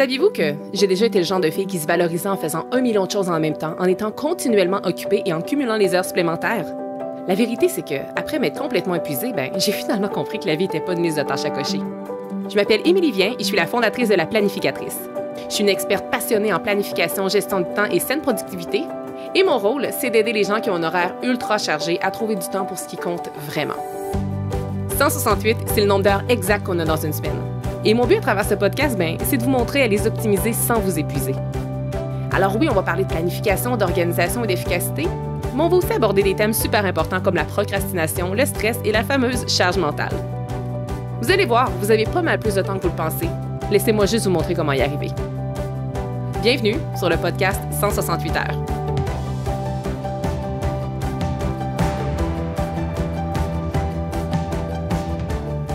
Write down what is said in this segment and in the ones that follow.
Saviez-vous que j'ai déjà été le genre de fille qui se valorisait en faisant 1 million de choses en même temps, en étant continuellement occupée et en cumulant les heures supplémentaires? La vérité, c'est que, après m'être complètement épuisée, j'ai finalement compris que la vie n'était pas une liste de tâches à cocher. Je m'appelle Émilie Vien et je suis la fondatrice de La Planificatrice. Je suis une experte passionnée en planification, gestion du temps et saine productivité. Et mon rôle, c'est d'aider les gens qui ont un horaire ultra chargé à trouver du temps pour ce qui compte vraiment. 168, c'est le nombre d'heures exact qu'on a dans une semaine. Et mon but à travers ce podcast, c'est de vous montrer à les optimiser sans vous épuiser. Alors oui, on va parler de planification, d'organisation et d'efficacité, mais on va aussi aborder des thèmes super importants comme la procrastination, le stress et la fameuse charge mentale. Vous allez voir, vous avez pas mal plus de temps que vous le pensez. Laissez-moi juste vous montrer comment y arriver. Bienvenue sur le podcast 168 heures.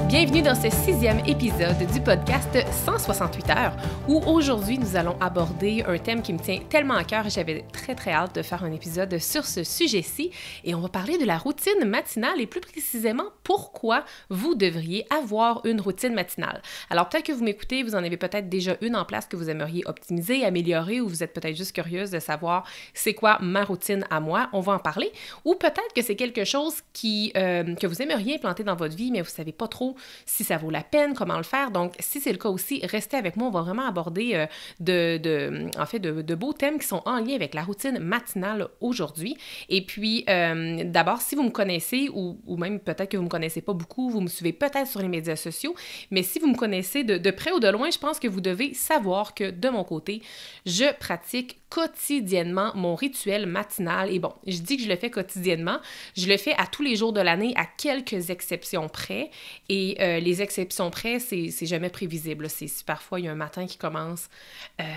Bienvenue dans ce 6e épisode du podcast 168 heures où aujourd'hui nous allons aborder un thème qui me tient tellement à cœur et j'avais très hâte de faire un épisode sur ce sujet-ci et on va parler de la routine matinale et plus précisément pourquoi vous devriez avoir une routine matinale. Alors peut-être que vous m'écoutez, vous en avez peut-être déjà une en place que vous aimeriez optimiser, améliorer ou vous êtes peut-être juste curieuse de savoir c'est quoi ma routine à moi, on va en parler ou peut-être que c'est quelque chose que vous aimeriez implanter dans votre vie mais vous savez pas trop si ça vaut la peine, comment le faire. Donc, si c'est le cas aussi, restez avec moi. On va vraiment aborder de beaux thèmes qui sont en lien avec la routine matinale aujourd'hui. Et puis, d'abord, si vous me connaissez ou même peut-être que vous ne me connaissez pas beaucoup, vous me suivez peut-être sur les médias sociaux, mais si vous me connaissez de près ou de loin, je pense que vous devez savoir que de mon côté, je pratique quotidiennement mon rituel matinal. Et bon, je dis que je le fais quotidiennement. Je le fais à tous les jours de l'année, à quelques exceptions près. Et les exceptions près, c'est jamais prévisible. C'est si parfois il y a un matin qui commence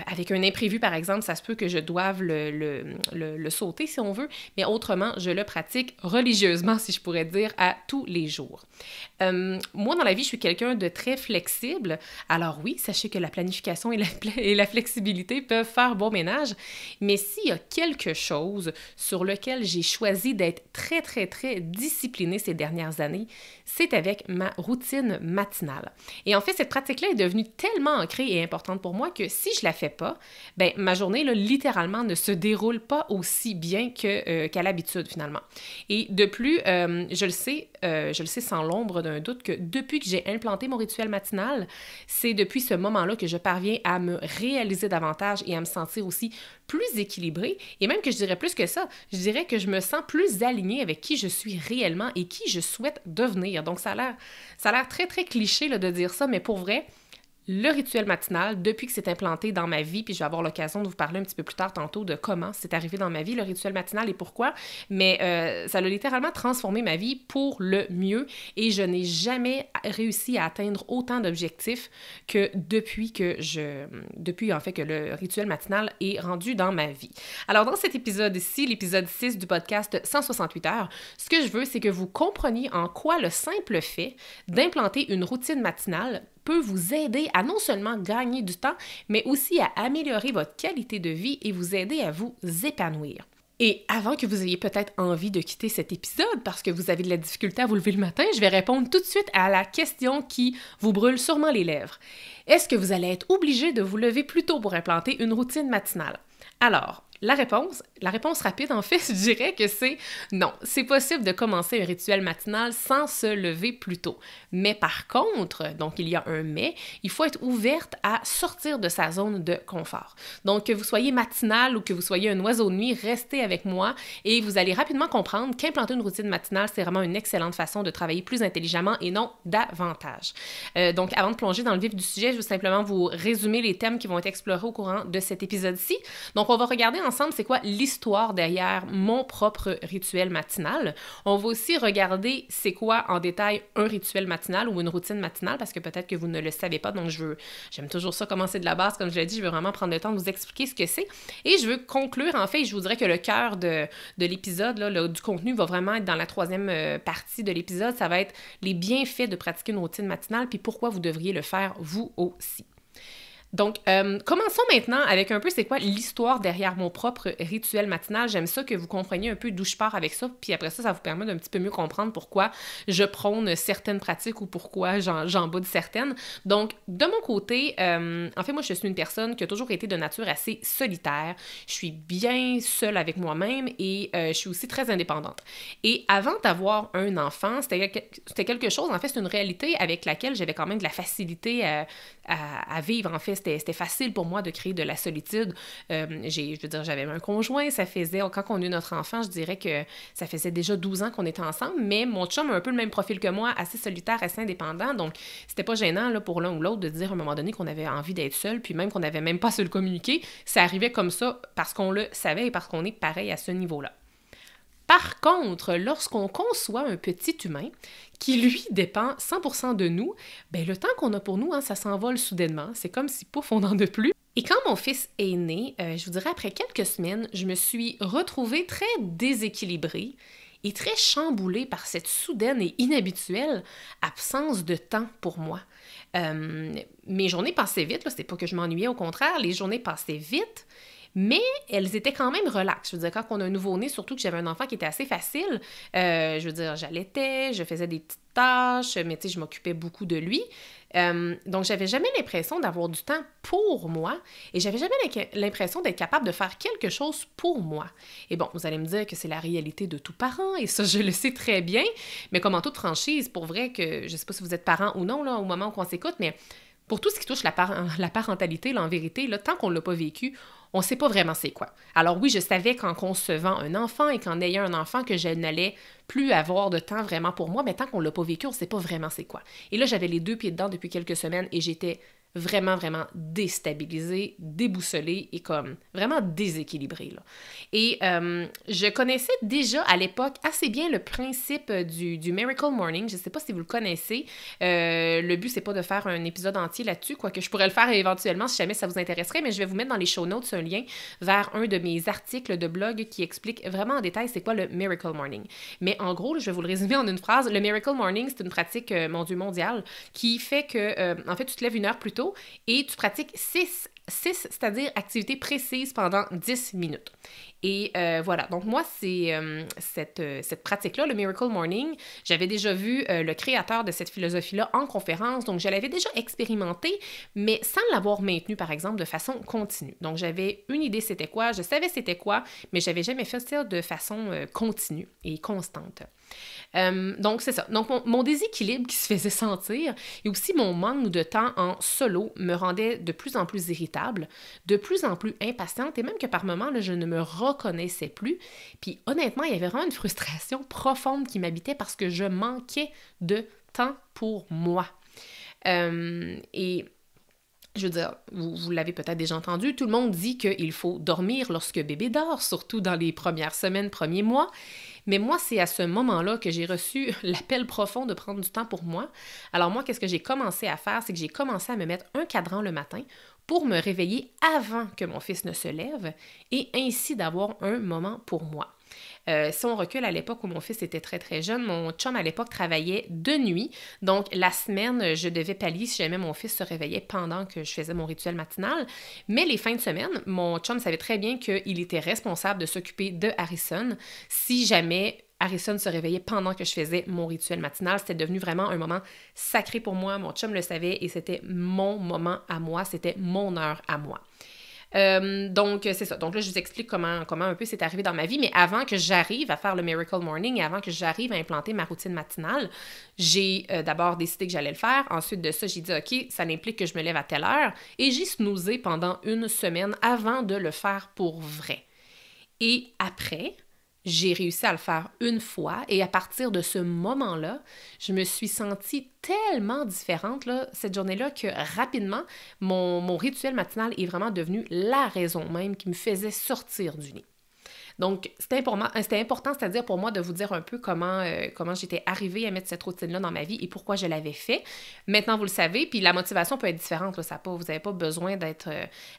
avec un imprévu, par exemple, ça se peut que je doive le sauter, si on veut. Mais autrement, je le pratique religieusement, si je pourrais dire, à tous les jours. Moi, dans la vie, je suis quelqu'un de très flexible. Alors oui, sachez que la planification et la flexibilité peuvent faire bon ménage. Mais s'il y a quelque chose sur lequel j'ai choisi d'être très disciplinée ces dernières années, c'est avec ma routine matinale. Et en fait, cette pratique-là est devenue tellement ancrée et importante pour moi que si je la fais pas, ma journée, là, littéralement, ne se déroule pas aussi bien qu'à l'habitude, finalement. Et de plus, je le sais sans l'ombre d'un doute que depuis que j'ai implanté mon rituel matinal, c'est depuis ce moment-là que je parviens à me réaliser davantage et à me sentir aussi plus équilibrée, et même que je dirais plus que ça, je dirais que je me sens plus alignée avec qui je suis réellement et qui je souhaite devenir. Donc ça a l'air très cliché là, de dire ça, mais pour vrai, le rituel matinal, depuis que c'est implanté dans ma vie, puis je vais avoir l'occasion de vous parler un petit peu plus tard tantôt de comment c'est arrivé dans ma vie, le rituel matinal et pourquoi, mais ça a littéralement transformé ma vie pour le mieux et je n'ai jamais réussi à atteindre autant d'objectifs que depuis que le rituel matinal est rendu dans ma vie. Alors dans cet épisode-ci, l'épisode 6 du podcast 168 heures, ce que je veux, c'est que vous compreniez en quoi le simple fait d'implanter une routine matinale peut vous aider à non seulement gagner du temps, mais aussi à améliorer votre qualité de vie et vous aider à vous épanouir. Et avant que vous ayez peut-être envie de quitter cet épisode parce que vous avez de la difficulté à vous lever le matin, je vais répondre tout de suite à la question qui vous brûle sûrement les lèvres. Est-ce que vous allez être obligé de vous lever plus tôt pour implanter une routine matinale? Alors, la réponse rapide, en fait, je dirais que c'est non. C'est possible de commencer un rituel matinal sans se lever plus tôt. Mais par contre, donc il y a un mais, il faut être ouverte à sortir de sa zone de confort. Donc, que vous soyez matinal ou que vous soyez un oiseau de nuit, restez avec moi et vous allez rapidement comprendre qu'implanter une routine matinale, c'est vraiment une excellente façon de travailler plus intelligemment et non davantage. Donc, avant de plonger dans le vif du sujet, je vais simplement vous résumer les thèmes qui vont être explorés au courant de cet épisode-ci. Donc, on va regarder ensemble c'est quoi l'histoire derrière mon propre rituel matinal. On va aussi regarder c'est quoi en détail un rituel matinal ou une routine matinale parce que peut-être que vous ne le savez pas. Donc j'aime toujours ça commencer de la base comme je l'ai dit. Je veux vraiment prendre le temps de vous expliquer ce que c'est. Et je veux conclure en fait, je vous dirais que le cœur de l'épisode, là, du contenu va vraiment être dans la 3e partie de l'épisode. Ça va être les bienfaits de pratiquer une routine matinale puis pourquoi vous devriez le faire vous aussi. Donc, commençons maintenant avec un peu c'est quoi l'histoire derrière mon propre rituel matinal. J'aime ça que vous compreniez un peu d'où je pars avec ça, puis après ça vous permet d'un petit peu mieux comprendre pourquoi je prône certaines pratiques ou pourquoi j'en boude certaines. Donc, de mon côté, en fait, moi, je suis une personne qui a toujours été de nature assez solitaire. Je suis bien seule avec moi-même et je suis aussi très indépendante. Et avant d'avoir un enfant, c'était quelque chose, en fait, c'est une réalité avec laquelle j'avais quand même de la facilité à vivre. En fait, c'était facile pour moi de créer de la solitude. Je veux dire, j'avais un conjoint, ça faisait, quand on a eu notre enfant, je dirais que ça faisait déjà 12 ans qu'on était ensemble, mais mon chum a un peu le même profil que moi, assez solitaire, assez indépendant, donc c'était pas gênant là, pour l'un ou l'autre de dire à un moment donné qu'on avait envie d'être seul, puis même qu'on n'avait même pas à se le communiquer, ça arrivait comme ça parce qu'on le savait et parce qu'on est pareil à ce niveau-là. Par contre, lorsqu'on conçoit un petit humain qui, lui, dépend 100% de nous, bien, le temps qu'on a pour nous, ça s'envole soudainement. C'est comme si, pouf, on n'en a plus. Et quand mon fils est né, je vous dirais, après quelques semaines, je me suis retrouvée très déséquilibrée et très chamboulée par cette soudaine et inhabituelle absence de temps pour moi. Mes journées passaient vite, là, c'est pas que je m'ennuyais, au contraire, les journées passaient vite, mais elles étaient quand même relaxes. Je veux dire, quand on a un nouveau-né, surtout que j'avais un enfant qui était assez facile, je veux dire, j'allaitais, je faisais des petites tâches, mais tu sais, je m'occupais beaucoup de lui. Donc, j'avais jamais l'impression d'avoir du temps pour moi et j'avais jamais l'impression d'être capable de faire quelque chose pour moi. Et bon, vous allez me dire que c'est la réalité de tout parent et ça, je le sais très bien, mais comme en toute franchise, pour vrai que, je sais pas si vous êtes parent ou non, là, au moment où on s'écoute, mais pour tout ce qui touche la parentalité, là, en vérité, là, tant qu'on ne l'a pas vécu, on ne sait pas vraiment c'est quoi. Alors oui, je savais qu'en concevant un enfant et qu'en ayant un enfant que je n'allais plus avoir de temps vraiment pour moi, mais tant qu'on ne l'a pas vécu, on ne sait pas vraiment c'est quoi. Et là, j'avais les deux pieds dedans depuis quelques semaines et j'étais vraiment, vraiment déstabilisée, déboussolée et comme vraiment déséquilibrée, là. Et je connaissais déjà à l'époque assez bien le principe du Miracle Morning. Je ne sais pas si vous le connaissez. Le but, c'est pas de faire un épisode entier là-dessus, quoique je pourrais le faire éventuellement si jamais ça vous intéresserait, mais je vais vous mettre dans les show notes un lien vers un de mes articles de blog qui explique vraiment en détail c'est quoi le Miracle Morning. Mais en gros, je vais vous le résumer en une phrase. Le Miracle Morning, c'est une pratique, mon Dieu, mondiale, qui fait que, en fait, tu te lèves 1 heure plus tôt et tu pratiques 6, c'est-à-dire activités précises pendant 10 minutes. Et voilà, donc moi, c'est cette pratique-là, le Miracle Morning, j'avais déjà vu le créateur de cette philosophie-là en conférence, donc je l'avais déjà expérimenté, mais sans l'avoir maintenu, par exemple, de façon continue. Donc j'avais une idée c'était quoi, je savais c'était quoi, mais j'avais jamais fait ça de façon continue et constante. Donc, c'est ça. Donc, mon déséquilibre qui se faisait sentir et aussi mon manque de temps en solo me rendait de plus en plus irritable, de plus en plus impatiente et même que par moments, là, je ne me reconnaissais plus. Puis, honnêtement, il y avait vraiment une frustration profonde qui m'habitait parce que je manquais de temps pour moi. Et je veux dire, vous l'avez peut-être déjà entendu, tout le monde dit qu'il faut dormir lorsque bébé dort, surtout dans les premières semaines, premiers mois. Mais moi, c'est à ce moment-là que j'ai reçu l'appel profond de prendre du temps pour moi. Alors moi, qu'est-ce que j'ai commencé à faire? C'est que j'ai commencé à me mettre un cadran le matin pour me réveiller avant que mon fils ne se lève et ainsi d'avoir un moment pour moi. Si on recule à l'époque où mon fils était très très jeune, mon chum à l'époque travaillait de nuit, donc la semaine, je devais pallier si jamais mon fils se réveillait pendant que je faisais mon rituel matinal, mais les fins de semaine, mon chum savait très bien qu'il était responsable de s'occuper de Harrison si jamais Harrison se réveillait pendant que je faisais mon rituel matinal. C'était devenu vraiment un moment sacré pour moi, mon chum le savait et c'était mon moment à moi, c'était mon heure à moi. Donc, c'est ça. Donc là, je vous explique comment un peu c'est arrivé dans ma vie. Mais avant que j'arrive à faire le Miracle Morning et avant que j'arrive à implanter ma routine matinale, j'ai d'abord décidé que j'allais le faire. Ensuite de ça, j'ai dit, OK, ça implique que je me lève à telle heure. Et j'ai snoozé pendant 1 semaine avant de le faire pour vrai. Et après, j'ai réussi à le faire 1 fois et à partir de ce moment-là, je me suis sentie tellement différente là, cette journée-là que rapidement, mon rituel matinal est vraiment devenu la raison même qui me faisait sortir du lit. Donc, c'était important, c'est-à-dire pour moi de vous dire un peu comment j'étais arrivée à mettre cette routine-là dans ma vie et pourquoi je l'avais fait. Maintenant, vous le savez, puis la motivation peut être différente. Là, vous n'avez pas besoin d'être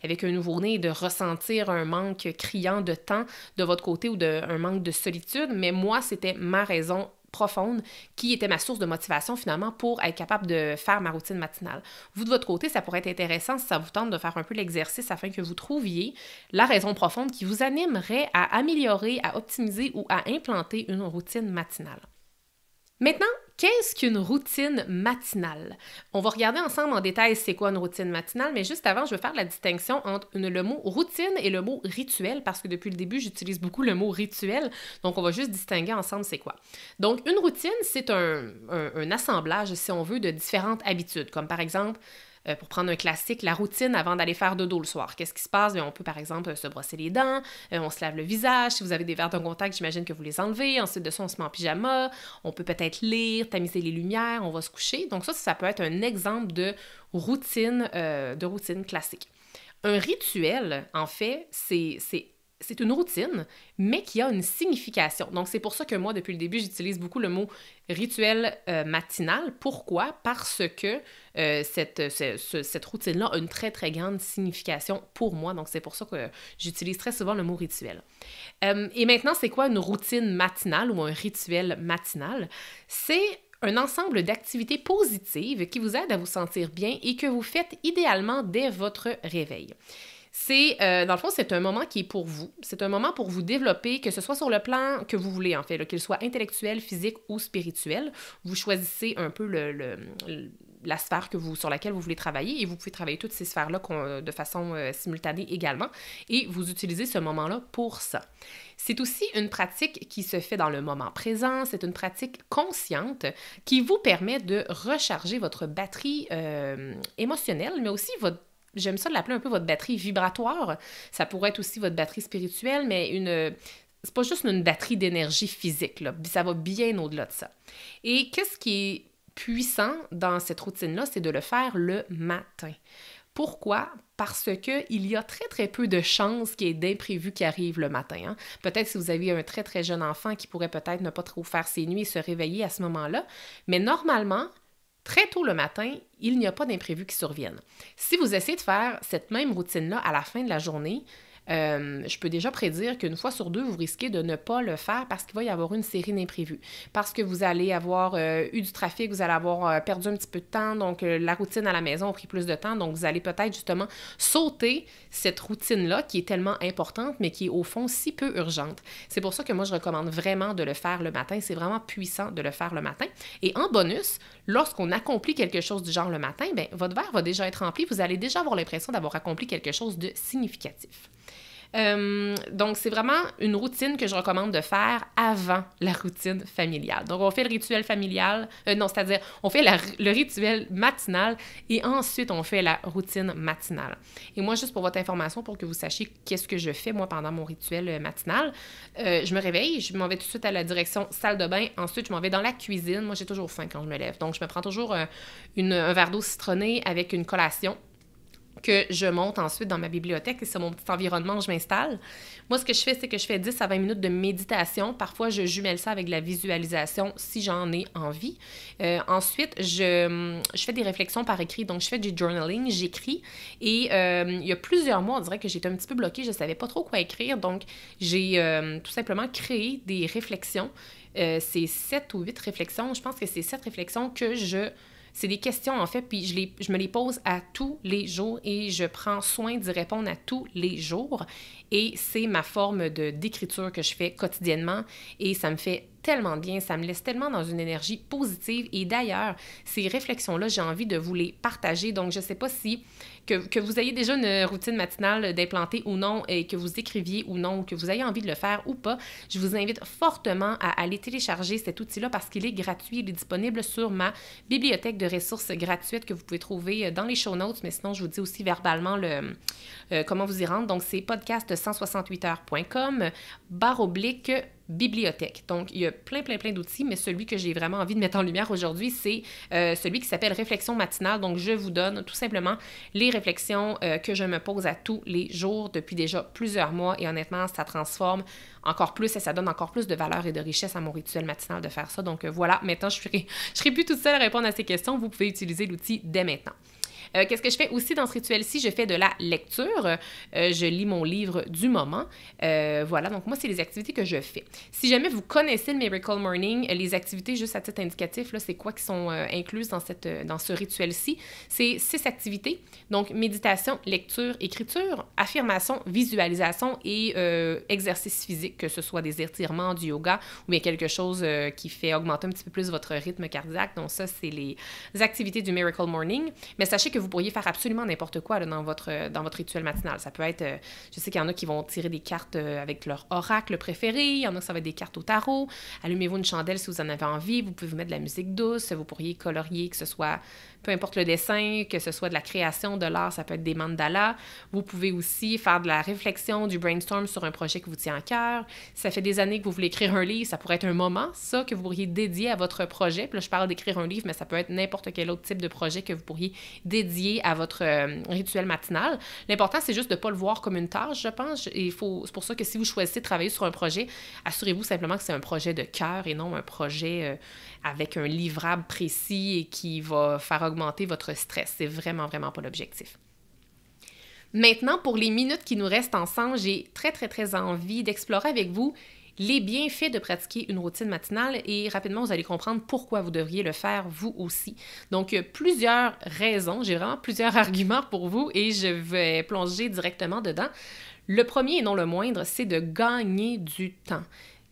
avec un nouveau-né et de ressentir un manque criant de temps de votre côté ou un manque de solitude, mais moi, c'était ma raison profonde qui était ma source de motivation finalement pour être capable de faire ma routine matinale. Vous, de votre côté, ça pourrait être intéressant si ça vous tente de faire un peu l'exercice afin que vous trouviez la raison profonde qui vous animerait à améliorer, à optimiser ou à implanter une routine matinale. Maintenant, qu'est-ce qu'une routine matinale? On va regarder ensemble en détail c'est quoi une routine matinale, mais juste avant, je vais faire la distinction entre le mot routine et le mot rituel, parce que depuis le début, j'utilise beaucoup le mot rituel, donc on va juste distinguer ensemble c'est quoi. Donc, une routine, c'est un assemblage, si on veut, de différentes habitudes, comme par exemple, pour prendre un classique, la routine avant d'aller faire dodo le soir. Qu'est-ce qui se passe? Bien, on peut, par exemple, se brosser les dents, on se lave le visage. Si vous avez des verres de contact, j'imagine que vous les enlevez. Ensuite de ça, on se met en pyjama. On peut peut-être lire, tamiser les lumières, on va se coucher. Donc ça peut être un exemple de routine classique. Un rituel, en fait, c'est une routine, mais qui a une signification. Donc, c'est pour ça que moi, depuis le début, j'utilise beaucoup le mot rituel matinal. Pourquoi? Parce que cette routine-là a une très, très grande signification pour moi. Donc, c'est pour ça que j'utilise très souvent le mot rituel. Et maintenant, c'est quoi une routine matinale ou un rituel matinal? C'est un ensemble d'activités positives qui vous aident à vous sentir bien et que vous faites idéalement dès votre réveil. Dans le fond, c'est un moment qui est pour vous. C'est un moment pour vous développer, que ce soit sur le plan que vous voulez, en fait, qu'il soit intellectuel, physique ou spirituel. Vous choisissez un peu la sphère sur laquelle vous voulez travailler et vous pouvez travailler toutes ces sphères-là de façon simultanée également et vous utilisez ce moment-là pour ça. C'est aussi une pratique qui se fait dans le moment présent, c'est une pratique consciente qui vous permet de recharger votre batterie émotionnelle, mais aussi j'aime ça de l'appeler un peu votre batterie vibratoire. Ça pourrait être aussi votre batterie spirituelle, mais c'est pas juste une batterie d'énergie physique, là. Ça va bien au-delà de ça. Et qu'est-ce qui est puissant dans cette routine-là, c'est de le faire le matin. Pourquoi? Parce qu'il y a très, très peu de chances qu'il y ait d'imprévus qui arrivent le matin. Hein? Peut-être si vous avez un très, très jeune enfant qui pourrait peut-être ne pas trop faire ses nuits et se réveiller à ce moment-là, mais normalement, très tôt le matin, il n'y a pas d'imprévus qui surviennent. Si vous essayez de faire cette même routine-là à la fin de la journée, je peux déjà prédire qu'une fois sur deux, vous risquez de ne pas le faire parce qu'il va y avoir une série d'imprévus. Parce que vous allez avoir eu du trafic, vous allez avoir perdu un petit peu de temps, donc la routine à la maison a pris plus de temps, donc vous allez peut-être justement sauter cette routine-là qui est tellement importante, mais qui est au fond si peu urgente. C'est pour ça que moi, je recommande vraiment de le faire le matin. C'est vraiment puissant de le faire le matin. Et en bonus, lorsqu'on accomplit quelque chose du genre le matin, bien, votre verre va déjà être rempli. Vous allez déjà avoir l'impression d'avoir accompli quelque chose de significatif. Donc, c'est vraiment une routine que je recommande de faire avant la routine familiale. Donc, on fait le rituel familial, c'est-à-dire on fait le rituel matinal et ensuite on fait la routine matinale. Et moi, juste pour votre information, pour que vous sachiez qu'est-ce que je fais moi pendant mon rituel matinal, je me réveille, je m'en vais tout de suite à la direction salle de bain, ensuite je m'en vais dans la cuisine. Moi, j'ai toujours faim quand je me lève, donc je me prends toujours un verre d'eau citronnée avec une collation que je monte ensuite dans ma bibliothèque et c'est mon petit environnement où je m'installe. Moi, ce que je fais, c'est que je fais 10 à 20 minutes de méditation. Parfois, je jumelle ça avec de la visualisation si j'en ai envie. Ensuite, je fais des réflexions par écrit. Donc, je fais du journaling, j'écris. Et il y a plusieurs mois, on dirait que j'étais un petit peu bloquée. Je ne savais pas trop quoi écrire. Donc, j'ai tout simplement créé des réflexions. C'est 7 ou 8 réflexions. Je pense que c'est 7 réflexions que c'est des questions, en fait, puis je me les pose à tous les jours et je prends soin d'y répondre à tous les jours. Et c'est ma forme d'écriture que je fais quotidiennement et ça me fait tellement bien, ça me laisse tellement dans une énergie positive. Et d'ailleurs, ces réflexions-là, j'ai envie de vous les partager. Donc, je ne sais pas si que vous ayez déjà une routine matinale d'implanter ou non et que vous écriviez ou non, ou que vous ayez envie de le faire ou pas, je vous invite fortement à aller télécharger cet outil-là parce qu'il est gratuit. Il est disponible sur ma bibliothèque de ressources gratuites que vous pouvez trouver dans les show notes, mais sinon, je vous dis aussi verbalement comment vous y rendre. Donc, c'est podcast168heures.com// bibliothèque. Donc, il y a plein d'outils, mais celui que j'ai vraiment envie de mettre en lumière aujourd'hui, c'est celui qui s'appelle Réflexion matinale. Donc, je vous donne tout simplement les réflexions que je me pose à tous les jours depuis déjà plusieurs mois et honnêtement, ça transforme encore plus et ça donne encore plus de valeur et de richesse à mon rituel matinal de faire ça. Donc, voilà, maintenant, je serai plus toute seule à répondre à ces questions. Vous pouvez utiliser l'outil dès maintenant. Qu'est-ce que je fais aussi dans ce rituel-ci? Je fais de la lecture. Je lis mon livre du moment. Voilà, donc moi, c'est les activités que je fais. Si jamais vous connaissez le Miracle Morning, les activités, juste à titre indicatif, là, c'est quoi qui sont incluses dans ce rituel-ci? C'est 6 activités. Donc, méditation, lecture, écriture, affirmation, visualisation et exercice physique, que ce soit des étirements, du yoga ou bien quelque chose qui fait augmenter un petit peu plus votre rythme cardiaque. Donc ça, c'est les activités du Miracle Morning. Mais sachez que vous pourriez faire absolument n'importe quoi là, dans votre rituel matinal. Ça peut être, je sais qu'il y en a qui vont tirer des cartes avec leur oracle préféré, il y en a que ça va être des cartes au tarot. Allumez-vous une chandelle si vous en avez envie, vous pouvez vous mettre de la musique douce, vous pourriez colorier, que ce soit peu importe le dessin, que ce soit de la création, de l'art, ça peut être des mandalas. Vous pouvez aussi faire de la réflexion, du brainstorm sur un projet qui vous tient à cœur. Si ça fait des années que vous voulez écrire un livre, ça pourrait être un moment, ça, que vous pourriez dédier à votre projet. Puis là, je parle d'écrire un livre, mais ça peut être n'importe quel autre type de projet que vous pourriez dédier à votre rituel matinal. L'important, c'est juste de ne pas le voir comme une tâche, je pense. C'est pour ça que si vous choisissez de travailler sur un projet, assurez-vous simplement que c'est un projet de cœur et non un projet avec un livrable précis et qui va faire augmenter votre stress. C'est vraiment, vraiment pas l'objectif. Maintenant, pour les minutes qui nous restent ensemble, j'ai très, très, très envie d'explorer avec vous les bienfaits de pratiquer une routine matinale et rapidement, vous allez comprendre pourquoi vous devriez le faire vous aussi. Donc, plusieurs raisons, j'ai vraiment plusieurs arguments pour vous et je vais plonger directement dedans. Le premier et non le moindre, c'est de gagner du temps.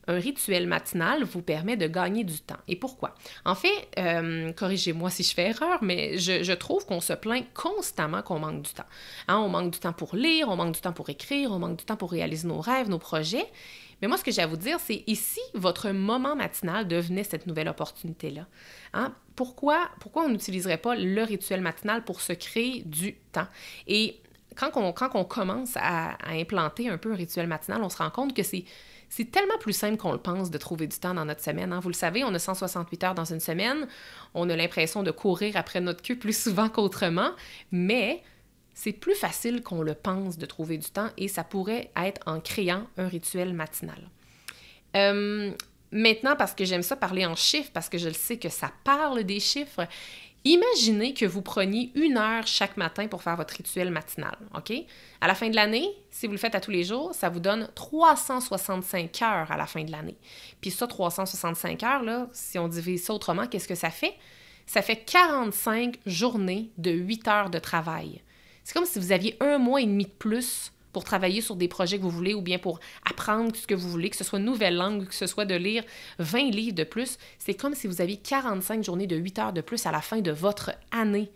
Un rituel matinal vous permet de gagner du temps. Et pourquoi? En fait, corrigez-moi si je fais erreur, mais je trouve qu'on se plaint constamment qu'on manque du temps. Hein, on manque du temps pour lire, on manque du temps pour écrire, on manque du temps pour réaliser nos rêves, nos projets. Mais moi, ce que j'ai à vous dire, c'est ici, votre moment matinal devenait cette nouvelle opportunité-là. Hein? Pourquoi on n'utiliserait pas le rituel matinal pour se créer du temps? Et quand on commence à implanter un peu un rituel matinal, on se rend compte que c'est tellement plus simple qu'on le pense de trouver du temps dans notre semaine. Hein? Vous le savez, on a 168 heures dans une semaine. On a l'impression de courir après notre queue plus souvent qu'autrement, mais c'est plus facile qu'on le pense de trouver du temps et ça pourrait être en créant un rituel matinal. Maintenant, parce que j'aime ça parler en chiffres, parce que je le sais que ça parle des chiffres, imaginez que vous preniez 1 heure chaque matin pour faire votre rituel matinal, OK? À la fin de l'année, si vous le faites à tous les jours, ça vous donne 365 heures à la fin de l'année. Puis ça, 365 heures, là, si on divise ça autrement, qu'est-ce que ça fait? Ça fait 45 journées de 8 heures de travail. C'est comme si vous aviez 1 mois et demi de plus pour travailler sur des projets que vous voulez ou bien pour apprendre ce que vous voulez, que ce soit une nouvelle langue ou que ce soit de lire 20 livres de plus. C'est comme si vous aviez 45 journées de 8 heures de plus à la fin de votre année.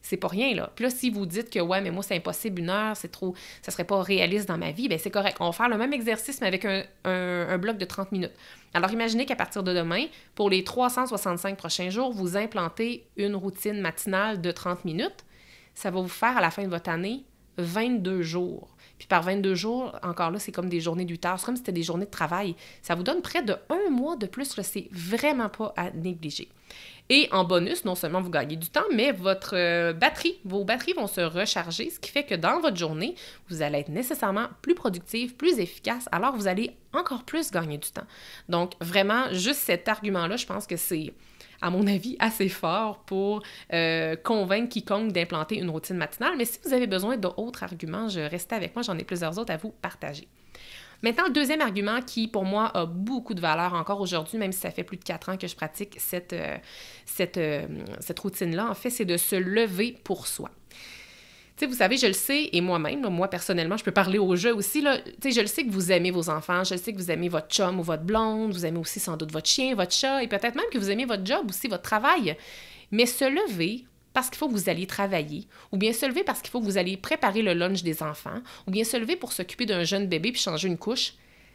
C'est pas rien, là. Puis là, si vous dites que, ouais, mais moi, c'est impossible, 1 heure, c'est trop, ça serait pas réaliste dans ma vie, bien, c'est correct. On va faire le même exercice, mais avec un bloc de 30 minutes. Alors, imaginez qu'à partir de demain, pour les 365 prochains jours, vous implantez une routine matinale de 30 minutes. Ça va vous faire, à la fin de votre année, 22 jours. Puis par 22 jours, encore là, c'est comme des journées d'8 heures. C'est comme si c'était des journées de travail. Ça vous donne près de 1 mois de plus. Là, c'est vraiment pas à négliger. Et en bonus, non seulement vous gagnez du temps, mais vos batteries vont se recharger, ce qui fait que dans votre journée, vous allez être nécessairement plus productif, plus efficace, alors vous allez encore plus gagner du temps. Donc vraiment, juste cet argument-là, je pense que c'est, à mon avis, assez fort pour convaincre quiconque d'implanter une routine matinale. Mais si vous avez besoin d'autres arguments, restez avec moi, j'en ai plusieurs autres à vous partager. Maintenant, le deuxième argument qui, pour moi, a beaucoup de valeur encore aujourd'hui, même si ça fait plus de 4 ans que je pratique cette routine-là, en fait, c'est de se lever pour soi. Tu sais, vous savez, je le sais, et moi-même, là, moi, personnellement, je peux parler au jeu aussi, là, tu sais, je le sais que vous aimez vos enfants, je le sais que vous aimez votre chum ou votre blonde, vous aimez aussi sans doute votre chien, votre chat, et peut-être même que vous aimez votre job aussi, votre travail. Mais se lever parce qu'il faut que vous alliez travailler, ou bien se lever parce qu'il faut que vous alliez préparer le lunch des enfants, ou bien se lever pour s'occuper d'un jeune bébé puis changer une couche,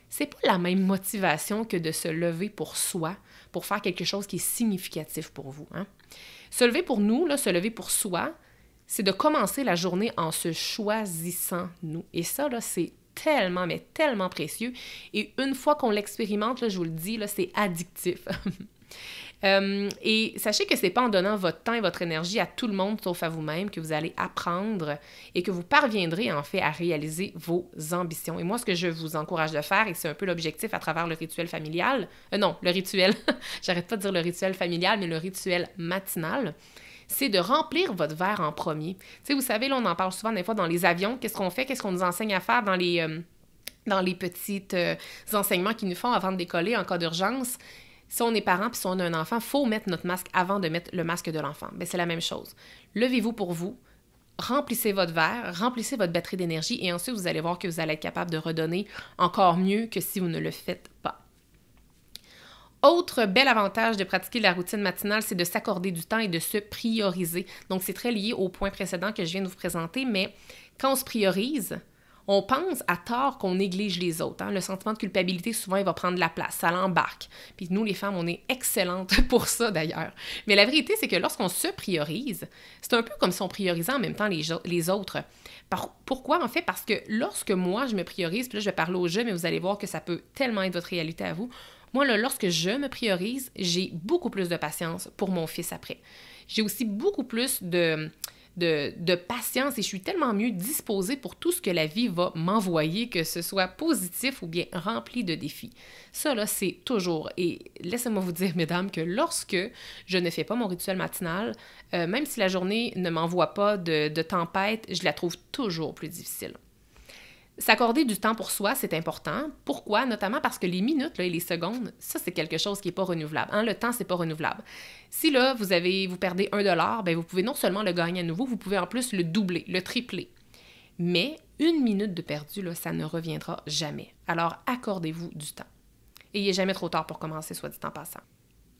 c'est pas la même motivation que de se lever pour soi, pour faire quelque chose qui est significatif pour vous. Hein? Se lever pour nous, là, se lever pour soi, c'est de commencer la journée en se choisissant nous. Et ça, là, c'est tellement, mais tellement précieux. Et une fois qu'on l'expérimente, là, je vous le dis, là, c'est addictif. Et sachez que c'est pas en donnant votre temps et votre énergie à tout le monde, sauf à vous-même, que vous allez apprendre et que vous parviendrez en fait à réaliser vos ambitions. Et moi, ce que je vous encourage de faire, et c'est un peu l'objectif à travers le rituel familial, j'arrête pas de dire le rituel familial, mais le rituel matinal, c'est de remplir votre verre en premier. Tu sais, vous savez, là, on en parle souvent des fois dans les avions. Qu'est-ce qu'on fait? Qu'est-ce qu'on nous enseigne à faire dans les petits enseignements qu'ils nous font avant de décoller en cas d'urgence? Si on est parent puis si on a un enfant, il faut mettre notre masque avant de mettre le masque de l'enfant. Bien, c'est la même chose. Levez-vous pour vous. Remplissez votre verre, remplissez votre batterie d'énergie et ensuite, vous allez voir que vous allez être capable de redonner encore mieux que si vous ne le faites pas. Autre bel avantage de pratiquer la routine matinale, c'est de s'accorder du temps et de se prioriser. Donc, c'est très lié au point précédent que je viens de vous présenter, mais quand on se priorise, on pense à tort qu'on néglige les autres. Hein? Le sentiment de culpabilité, souvent, il va prendre de la place, ça l'embarque. Puis nous, les femmes, on est excellentes pour ça, d'ailleurs. Mais la vérité, c'est que lorsqu'on se priorise, c'est un peu comme si on priorisait en même temps les autres. Pourquoi, en fait? Parce que lorsque moi, je me priorise, puis là, je vais parler au jeu, mais vous allez voir que ça peut tellement être votre réalité à vous. Moi, là, lorsque je me priorise, j'ai beaucoup plus de patience pour mon fils après. J'ai aussi beaucoup plus de patience et je suis tellement mieux disposée pour tout ce que la vie va m'envoyer, que ce soit positif ou bien rempli de défis. Ça, là, c'est toujours. Et laissez-moi vous dire, mesdames, que lorsque je ne fais pas mon rituel matinal, même si la journée ne m'envoie pas de tempête, je la trouve toujours plus difficile. S'accorder du temps pour soi, c'est important. Pourquoi? Notamment parce que les minutes là, et les secondes, ça, c'est quelque chose qui n'est pas renouvelable. Hein? Le temps, c'est pas renouvelable. Si là, vous perdez $1, bien, vous pouvez non seulement le gagner à nouveau, vous pouvez en plus le doubler, le tripler. Mais 1 minute de perdu, là, ça ne reviendra jamais. Alors, accordez-vous du temps. Et il n'est jamais trop tard pour commencer, soit dit en passant.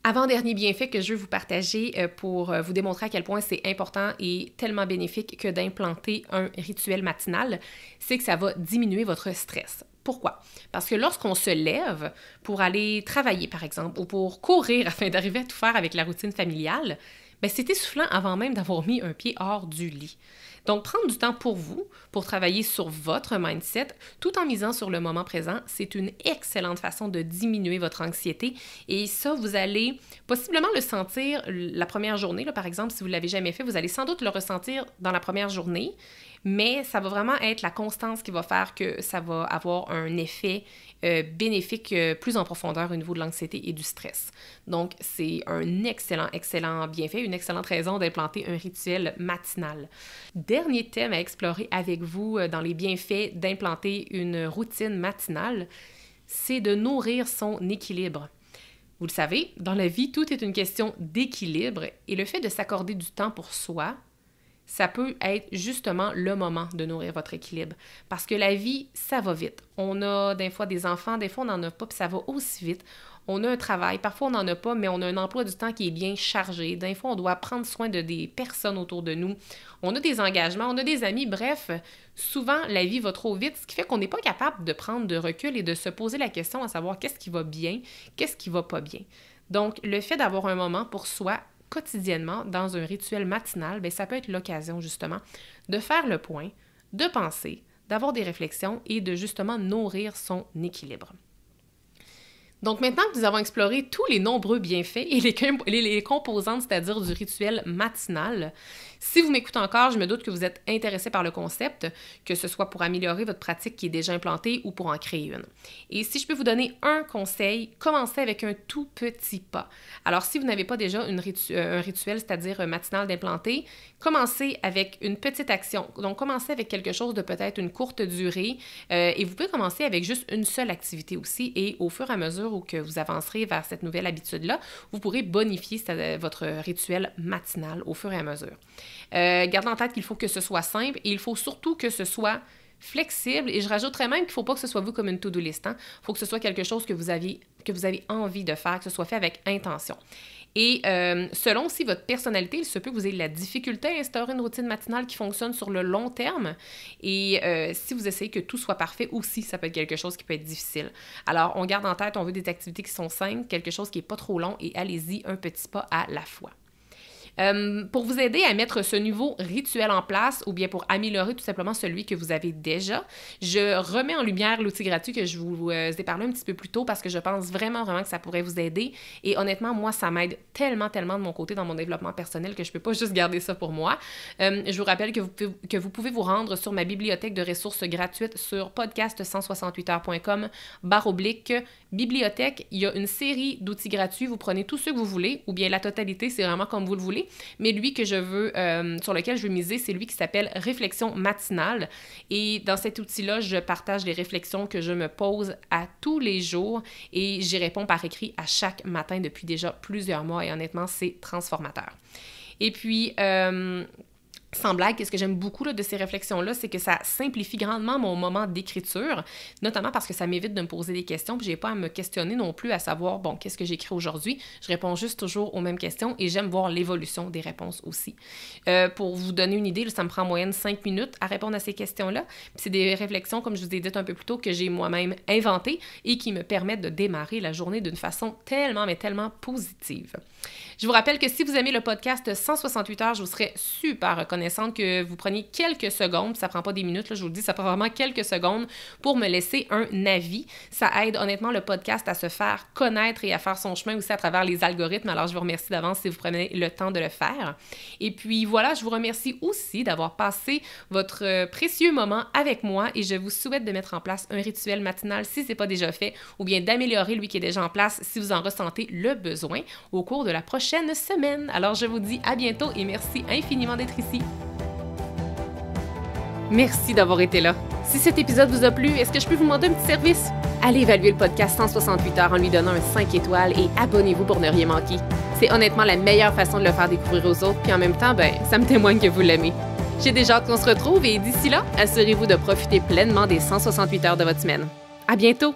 Avant-dernier bienfait que je veux vous partager pour vous démontrer à quel point c'est important et tellement bénéfique que d'implanter un rituel matinal, c'est que ça va diminuer votre stress. Pourquoi? Parce que lorsqu'on se lève pour aller travailler, par exemple, ou pour courir afin d'arriver à tout faire avec la routine familiale, bien, c'est essoufflant avant même d'avoir mis un pied hors du lit. Donc, prendre du temps pour vous, pour travailler sur votre mindset, tout en misant sur le moment présent, c'est une excellente façon de diminuer votre anxiété. Et ça, vous allez possiblement le sentir la première journée. Là, par exemple, si vous ne l'avez jamais fait, vous allez sans doute le ressentir dans la première journée, mais ça va vraiment être la constance qui va faire que ça va avoir un effet bénéfique plus en profondeur au niveau de l'anxiété et du stress. Donc, c'est un excellent bienfait, une excellente raison d'implanter un rituel matinal. Dernier thème à explorer avec vous dans les bienfaits d'implanter une routine matinale, c'est de nourrir son équilibre. Vous le savez, dans la vie, tout est une question d'équilibre et le fait de s'accorder du temps pour soi, ça peut être justement le moment de nourrir votre équilibre. Parce que la vie, ça va vite. On a des fois des enfants, des fois on n'en a pas, puis ça va aussi vite. On a un travail, parfois on n'en a pas, mais on a un emploi du temps qui est bien chargé. Des fois, on doit prendre soin de des personnes autour de nous. On a des engagements, on a des amis. Bref, souvent, la vie va trop vite, ce qui fait qu'on n'est pas capable de prendre de recul et de se poser la question à savoir qu'est-ce qui va bien, qu'est-ce qui va pas bien. Donc, le fait d'avoir un moment pour soi, quotidiennement, dans un rituel matinal, bien, ça peut être l'occasion, justement, de faire le point, de penser, d'avoir des réflexions et de, justement, nourrir son équilibre. Donc, maintenant que nous avons exploré tous les nombreux bienfaits et les composantes, c'est-à-dire du rituel matinal, si vous m'écoutez encore, je me doute que vous êtes intéressé par le concept, que ce soit pour améliorer votre pratique qui est déjà implantée ou pour en créer une. Et si je peux vous donner un conseil, commencez avec un tout petit pas. Alors, si vous n'avez pas déjà un rituel, c'est-à-dire matinal d'implanter, commencez avec une petite action. Donc, commencez avec quelque chose de peut-être une courte durée et vous pouvez commencer avec juste une seule activité aussi et au fur et à mesure où que vous avancerez vers cette nouvelle habitude-là, vous pourrez bonifier votre rituel matinal au fur et à mesure. Gardez en tête qu'il faut que ce soit simple et il faut surtout que ce soit flexible et je rajouterais même qu'il ne faut pas que ce soit vous comme une to-do list. Il faut que ce soit quelque chose que vous avez envie de faire, que ce soit fait avec intention. Et selon aussi votre personnalité, il se peut que vous ayez de la difficulté à instaurer une routine matinale qui fonctionne sur le long terme. Et si vous essayez que tout soit parfait aussi, ça peut être quelque chose qui peut être difficile. Alors, on garde en tête, on veut des activités qui sont simples, quelque chose qui n'est pas trop long et allez-y un petit pas à la fois. Pour vous aider à mettre ce nouveau rituel en place ou bien pour améliorer tout simplement celui que vous avez déjà, je remets en lumière l'outil gratuit que je vous ai parlé un petit peu plus tôt parce que je pense vraiment que ça pourrait vous aider et honnêtement, moi, ça m'aide tellement de mon côté dans mon développement personnel que je ne peux pas juste garder ça pour moi. Je vous rappelle que vous pouvez vous rendre sur ma bibliothèque de ressources gratuites sur podcast168heures.com/bibliothèque. Il y a une série d'outils gratuits, vous prenez tous ceux que vous voulez ou bien la totalité, c'est vraiment comme vous le voulez. mais lui que je veux, sur lequel je veux miser, c'est lui qui s'appelle Réflexion matinale. Et dans cet outil-là, je partage les réflexions que je me pose à tous les jours et j'y réponds par écrit à chaque matin depuis déjà plusieurs mois et honnêtement, c'est transformateur. Et puis, sans blague, ce que j'aime beaucoup là, de ces réflexions-là, c'est que ça simplifie grandement mon moment d'écriture, notamment parce que ça m'évite de me poser des questions, puis j'ai pas à me questionner non plus à savoir, bon, qu'est-ce que j'écris aujourd'hui? Je réponds juste toujours aux mêmes questions et j'aime voir l'évolution des réponses aussi. Pour vous donner une idée, là, ça me prend en moyenne 5 minutes à répondre à ces questions-là. Puis c'est des réflexions, comme je vous ai dit un peu plus tôt, que j'ai moi-même inventées et qui me permettent de démarrer la journée d'une façon tellement, mais tellement positive. Je vous rappelle que si vous aimez le podcast 168 heures, je vous serais super reconnaissante que vous preniez quelques secondes, ça prend pas des minutes, là, je vous le dis, ça prend vraiment quelques secondes pour me laisser un avis. Ça aide honnêtement le podcast à se faire connaître et à faire son chemin aussi à travers les algorithmes. Alors, je vous remercie d'avance si vous prenez le temps de le faire. Et puis voilà, je vous remercie aussi d'avoir passé votre précieux moment avec moi et je vous souhaite de mettre en place un rituel matinal si ce n'est pas déjà fait ou bien d'améliorer lui qui est déjà en place si vous en ressentez le besoin au cours de la prochaine semaine. Alors, je vous dis à bientôt et merci infiniment d'être ici. Merci d'avoir été là. Si cet épisode vous a plu, est-ce que je peux vous demander un petit service? Allez évaluer le podcast 168 heures en lui donnant un 5 étoiles et abonnez-vous pour ne rien manquer. C'est honnêtement la meilleure façon de le faire découvrir aux autres, puis en même temps, ça me témoigne que vous l'aimez. J'ai déjà hâte qu'on se retrouve et d'ici là, assurez-vous de profiter pleinement des 168 heures de votre semaine. À bientôt!